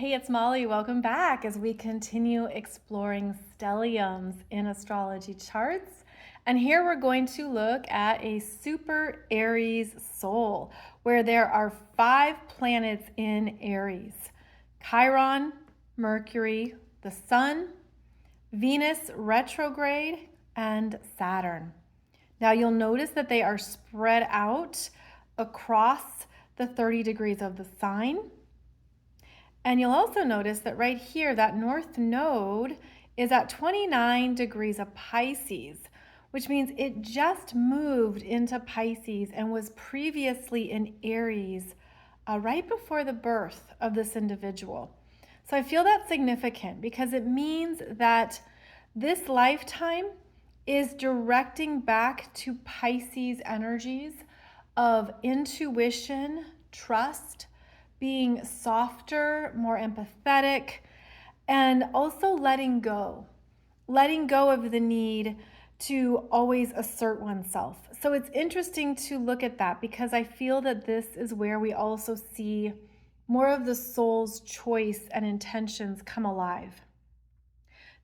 Hey, it's Molly. Welcome back as we continue exploring stelliums in astrology charts. And here we're going to look at a super Aries soul where there are 5 planets in Aries: Chiron, Mercury, the Sun, Venus retrograde, and Saturn. Now you'll notice that they are spread out across the 30 degrees of the sign. And you'll also notice that right here, that north node is at 29 degrees of Pisces, which means it just moved into Pisces and was previously in Aries right before the birth of this individual. So I feel that's significant because it means that this lifetime is directing back to Pisces energies of intuition, trust, being softer, more empathetic, and also letting go of the need to always assert oneself. So it's interesting to look at that because I feel that this is where we also see more of the soul's choice and intentions come alive.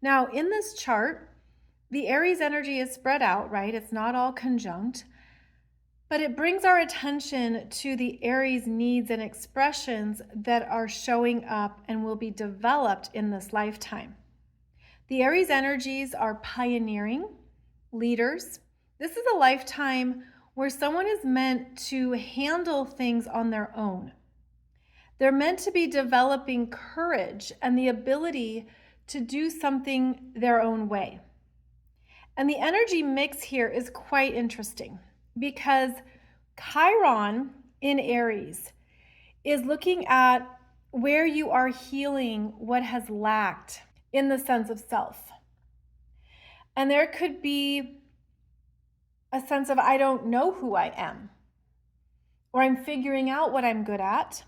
Now, in this chart, the Aries energy is spread out, right? It's not all conjunct. But it brings our attention to the Aries needs and expressions that are showing up and will be developed in this lifetime. The Aries energies are pioneering, leaders. This is a lifetime where someone is meant to handle things on their own. They're meant to be developing courage and the ability to do something their own way. And the energy mix here is quite interesting, because Chiron in Aries is looking at where you are healing what has lacked in the sense of self. And there could be a sense of, I don't know who I am, or I'm figuring out what I'm good at.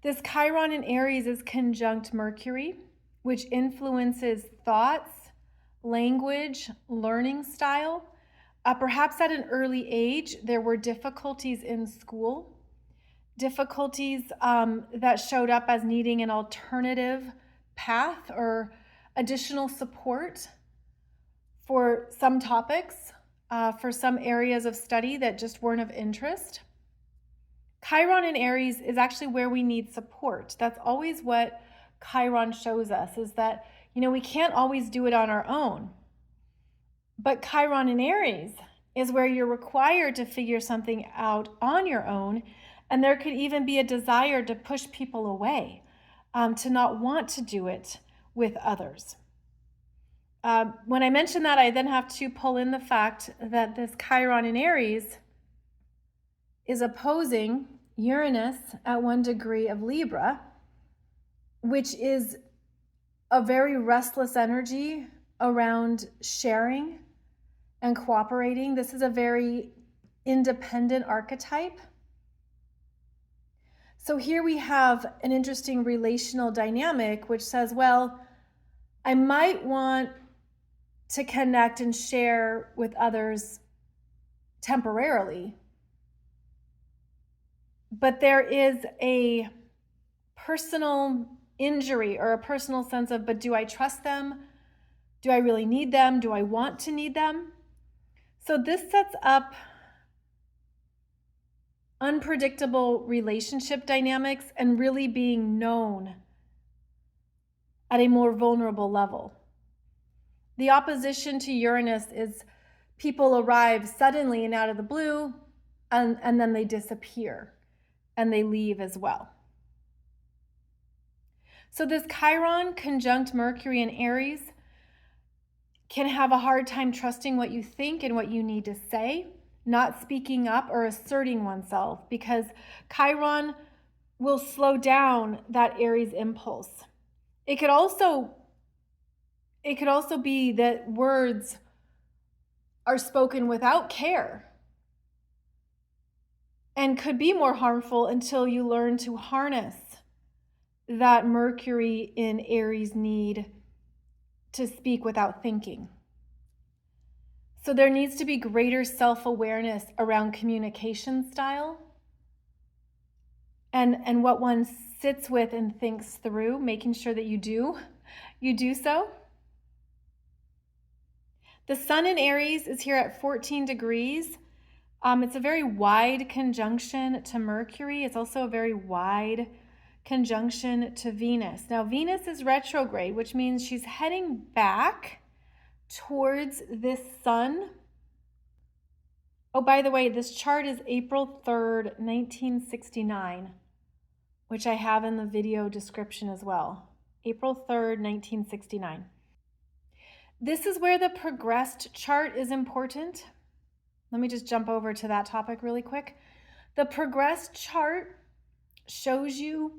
This Chiron in Aries is conjunct Mercury, which influences thoughts, language, learning style. Perhaps at an early age, there were difficulties in school, difficulties that showed up as needing an alternative path or additional support for some topics, for some areas of study that just weren't of interest. Chiron in Aries is actually where we need support. That's always what Chiron shows us, is that, we can't always do it on our own. But Chiron in Aries is where you're required to figure something out on your own, and there could even be a desire to push people away, to not want to do it with others. When I mention that, I then have to pull in the fact that this Chiron in Aries is opposing Uranus at 1 degree of Libra, which is a very restless energy around sharing and cooperating. This is a very independent archetype. So here we have an interesting relational dynamic which says, well, I might want to connect and share with others temporarily, but there is a personal injury or a personal sense of, but do I trust them? Do I really need them? Do I want to need them? So this sets up unpredictable relationship dynamics and really being known at a more vulnerable level. The opposition to Uranus is people arrive suddenly and out of the blue, and then they disappear and they leave as well. So this Chiron conjunct Mercury in Aries can have a hard time trusting what you think and what you need to say, not speaking up or asserting oneself, because Chiron will slow down that Aries impulse. It could also be that words are spoken without care and could be more harmful until you learn to harness that Mercury in Aries need to speak without thinking. So there needs to be greater self-awareness around communication style and what one sits with and thinks through, making sure that you do so. The sun in Aries is here at 14 degrees. It's a very wide conjunction to Mercury. It's also a very wide conjunction to Venus. Now, Venus is retrograde, which means she's heading back towards this sun. Oh, by the way, this chart is April 3rd, 1969, which I have in the video description as well. April 3rd, 1969. This is where the progressed chart is important. Let me just jump over to that topic really quick. The progressed chart shows you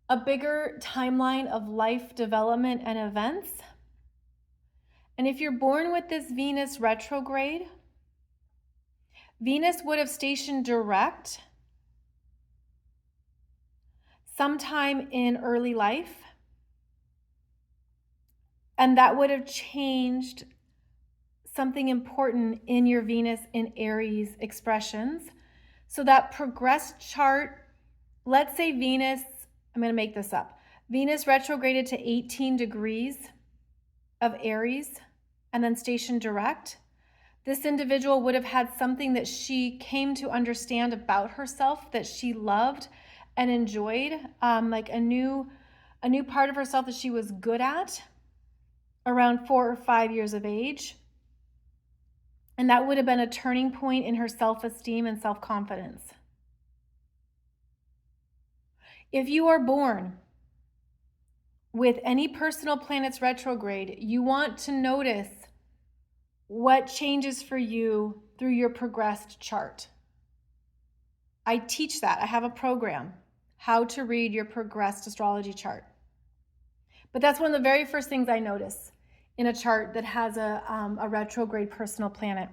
a bigger timeline of life development and events. And if you're born with this Venus retrograde, Venus would have stationed direct sometime in early life, and that would have changed something important in your Venus in Aries expressions. So that progressed chart, let's say Venus, I'm going to make this up, Venus retrograded to 18 degrees of Aries and then stationed direct. This individual would have had something that she came to understand about herself that she loved and enjoyed, like a new part of herself that she was good at around 4 or 5 years of age. And that would have been a turning point in her self-esteem and self-confidence. If you are born with any personal planets retrograde, you want to notice what changes for you through your progressed chart. I teach that. I have a program, how to read your progressed astrology chart. But that's one of the very first things I notice in a chart that has a retrograde personal planet.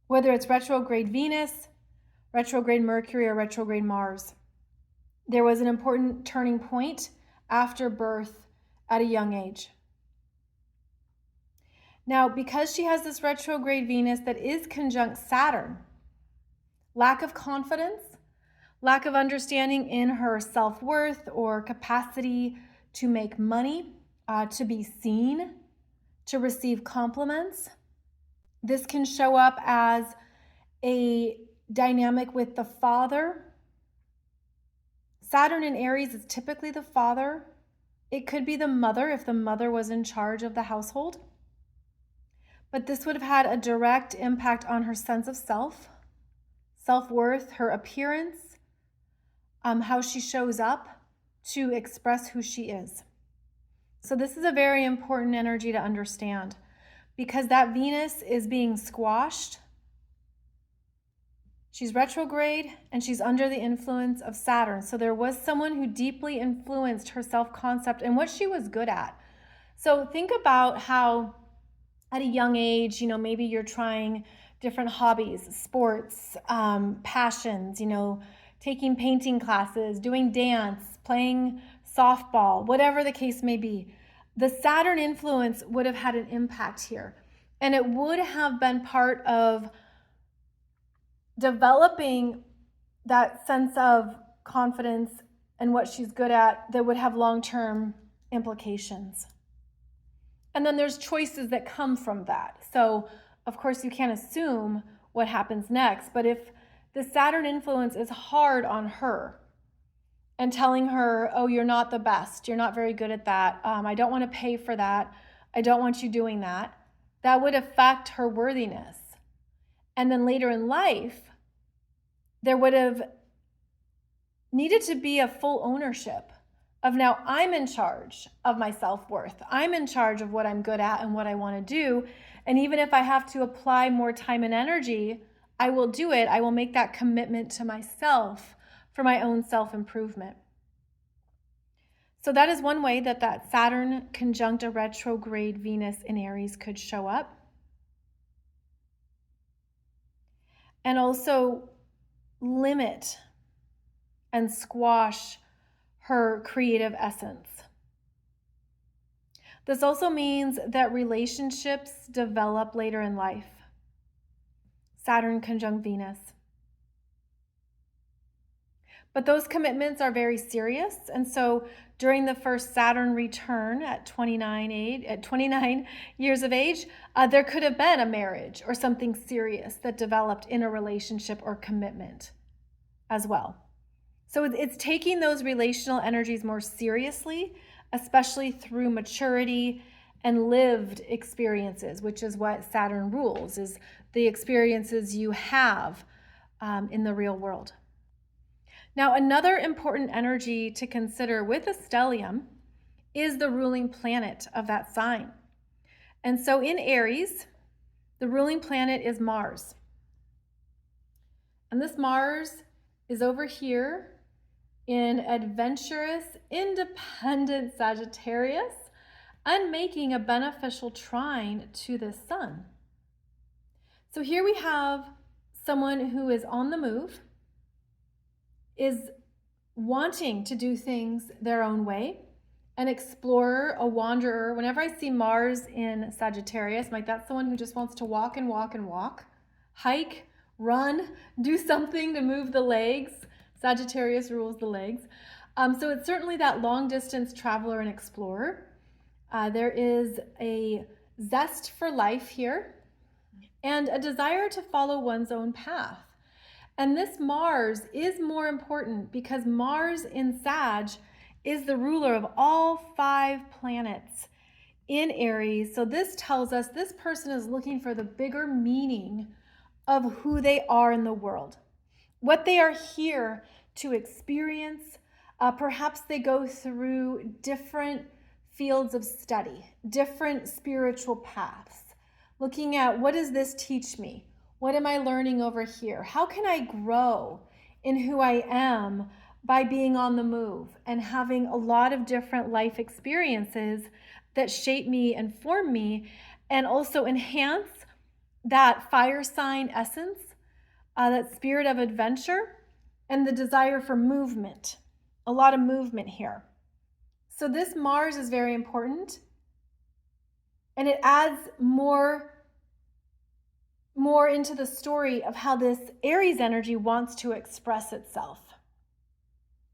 Whether it's retrograde Venus, retrograde Mercury, or retrograde Mars. There was an important turning point after birth at a young age. Now, because she has this retrograde Venus that is conjunct Saturn, lack of confidence, lack of understanding in her self-worth or capacity to make money, to be seen, to receive compliments. This can show up as a dynamic with the father. Saturn in Aries is typically the father. It could be the mother if the mother was in charge of the household. But this would have had a direct impact on her sense of self, self-worth, her appearance, how she shows up to express who she is. So this is a very important energy to understand because that Venus is being squashed. She's retrograde and she's under the influence of Saturn. So there was someone who deeply influenced her self-concept and what she was good at. So think about how at a young age, maybe you're trying different hobbies, sports, passions, taking painting classes, doing dance, playing softball, whatever the case may be. The Saturn influence would have had an impact here. And it would have been part of developing that sense of confidence and what she's good at that would have long-term implications. And then there's choices that come from that. So, of course, you can't assume what happens next. But if the Saturn influence is hard on her and telling her, oh, you're not the best, you're not very good at that, I don't want to pay for that, I don't want you doing that, that would affect her worthiness. And then later in life, there would have needed to be a full ownership of now I'm in charge of my self-worth. I'm in charge of what I'm good at and what I want to do. And even if I have to apply more time and energy, I will do it. I will make that commitment to myself for my own self-improvement. So that is one way that Saturn conjunct a retrograde Venus in Aries could show up. And also limit and squash her creative essence. This also means that relationships develop later in life. Saturn conjunct Venus. But those commitments are very serious. And so during the first Saturn return at 29 years of age, there could have been a marriage or something serious that developed in a relationship or commitment as well. So it's taking those relational energies more seriously, especially through maturity and lived experiences, which is what Saturn rules, is the experiences you have in the real world. Now, another important energy to consider with a stellium is the ruling planet of that sign. And so in Aries, the ruling planet is Mars. And this Mars is over here in adventurous, independent Sagittarius and making a beneficial trine to the sun. So here we have someone who is on the move, is wanting to do things their own way, an explorer, a wanderer. Whenever I see Mars in Sagittarius, I'm like, that's someone who just wants to walk and walk and walk, hike, run, do something to move the legs. Sagittarius rules the legs. So it's certainly that long distance traveler and explorer. There is a zest for life here and a desire to follow one's own path. And this Mars is more important because Mars in Sag is the ruler of all 5 planets in Aries. So this tells us this person is looking for the bigger meaning of who they are in the world, what they are here to experience. Perhaps they go through different fields of study, different spiritual paths, looking at what does this teach me? What am I learning over here? How can I grow in who I am by being on the move and having a lot of different life experiences that shape me and form me and also enhance that fire sign essence, that spirit of adventure and the desire for movement, a lot of movement here. So this Mars is very important and it adds more into the story of how this Aries energy wants to express itself,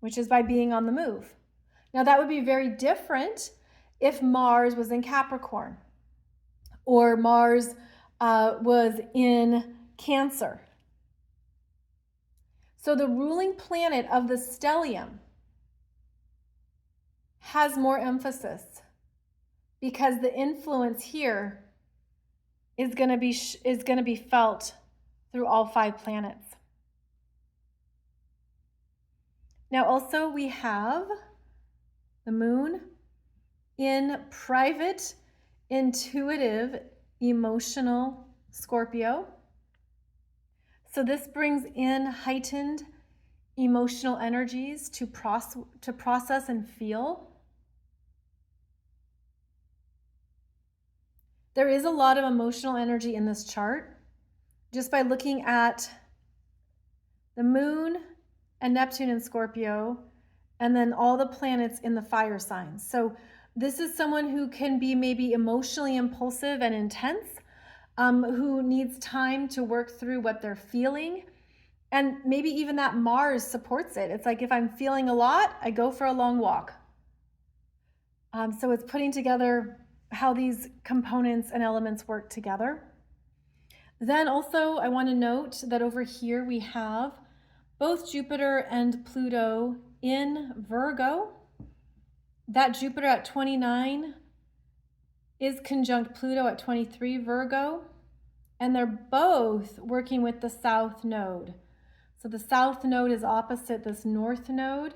which is by being on the move. Now that would be very different if Mars was in Capricorn or Mars was in Cancer. So the ruling planet of the stellium has more emphasis because the influence here is going to be felt through all 5 planets. Now also we have the moon in private, intuitive, emotional Scorpio. So this brings in heightened emotional energies to process and feel. There is a lot of emotional energy in this chart just by looking at the moon and Neptune in Scorpio and then all the planets in the fire signs. So this is someone who can be maybe emotionally impulsive and intense, who needs time to work through what they're feeling. And maybe even that Mars supports it. It's like if I'm feeling a lot, I go for a long walk. So it's putting together how these components and elements work together. Then also I want to note that over here we have both Jupiter and Pluto in Virgo. That Jupiter at 29 is conjunct Pluto at 23 Virgo, and they're both working with the South Node. So the South Node is opposite this North Node.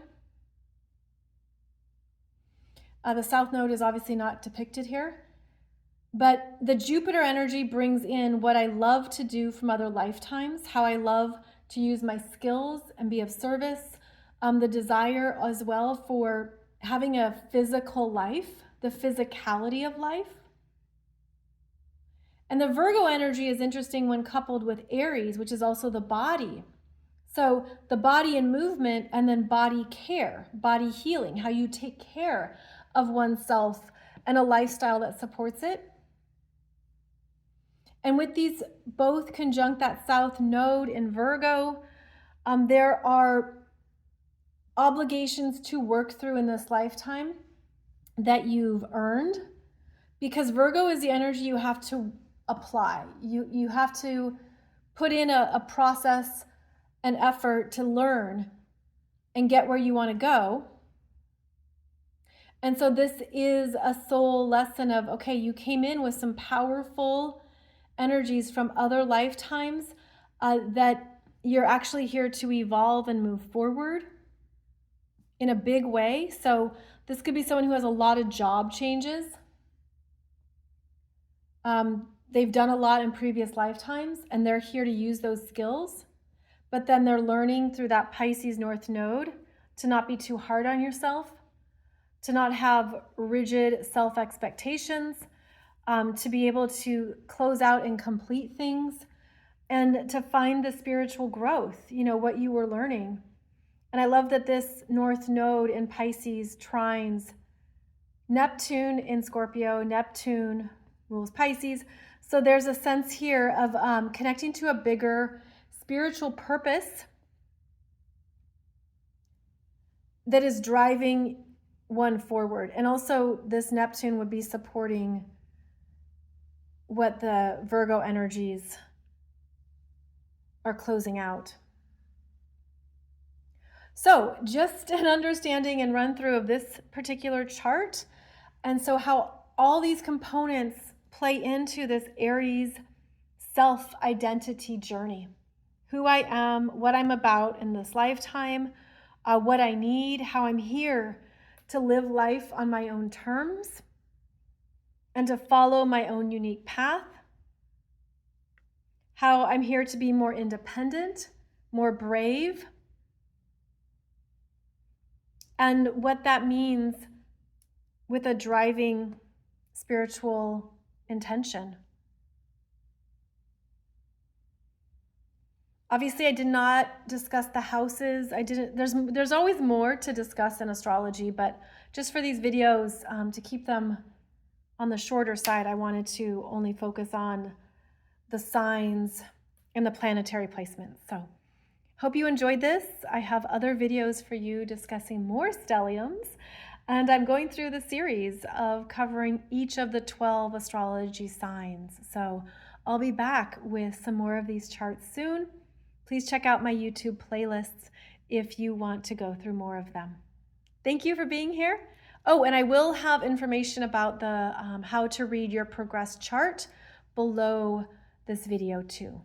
The South Node is obviously not depicted here, but the Jupiter energy brings in what I love to do from other lifetimes, how I love to use my skills and be of service, the desire as well for having a physical life, the physicality of life. And the Virgo energy is interesting when coupled with Aries, which is also the body. So the body in movement and then body care, body healing, how you take care of oneself and a lifestyle that supports it. And with these both conjunct that South Node in Virgo, there are obligations to work through in this lifetime that you've earned, because Virgo is the energy you have to apply. You have to put in a process, an effort to learn and get where you want to go. And so this is a soul lesson of, okay, you came in with some powerful energies from other lifetimes that you're actually here to evolve and move forward in a big way. So this could be someone who has a lot of job changes. They've done a lot in previous lifetimes and they're here to use those skills. But then they're learning through that Pisces North Node to not be too hard on yourself, to not have rigid self-expectations, to be able to close out and complete things, and to find the spiritual growth, what you were learning. And I love that this North Node in Pisces trines Neptune in Scorpio. Neptune rules Pisces. So there's a sense here of connecting to a bigger spiritual purpose that is driving one forward. And also this Neptune would be supporting what the Virgo energies are closing out. So just an understanding and run through of this particular chart. And so how all these components play into this Aries self-identity journey. Who I am, what I'm about in this lifetime, what I need, how I'm here to live life on my own terms and to follow my own unique path. How I'm here to be more independent, more brave, and what that means with a driving spiritual intention. Obviously, I did not discuss the houses. There's always more to discuss in astrology, but just for these videos, to keep them on the shorter side, I wanted to only focus on the signs and the planetary placements. So hope you enjoyed this. I have other videos for you discussing more stelliums, and I'm going through the series of covering each of the 12 astrology signs. So I'll be back with some more of these charts soon. Please check out my YouTube playlists if you want to go through more of them. Thank you for being here. Oh, and I will have information about the how to read your progress chart below this video too.